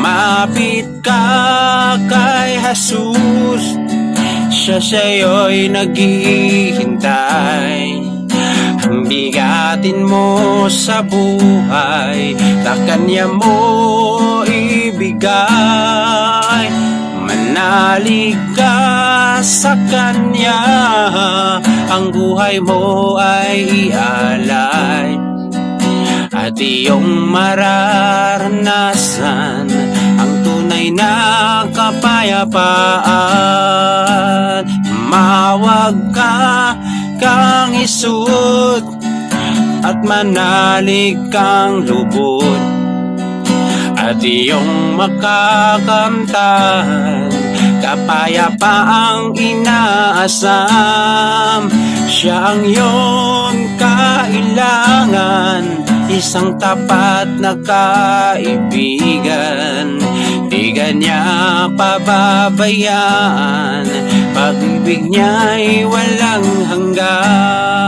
Lumapit ka kay Jesus, siya sa'yo'y naghihintay. Ang bigatin mo sa buhay, sa Kanya mo ibigay. Manalig ka sa Kanya, ang buhay mo ay ialay. At iyong mararanasan ang tunay na kapayapaan. Mawag ka kang isuot at manalig kang lubot, at iyong makakamtan kapayapaang inaasam. Siya ang iyong kailangan, isang tapat na kaibigan. Di Kanya pababayaan, pag-ibig niya'y walang hanggan.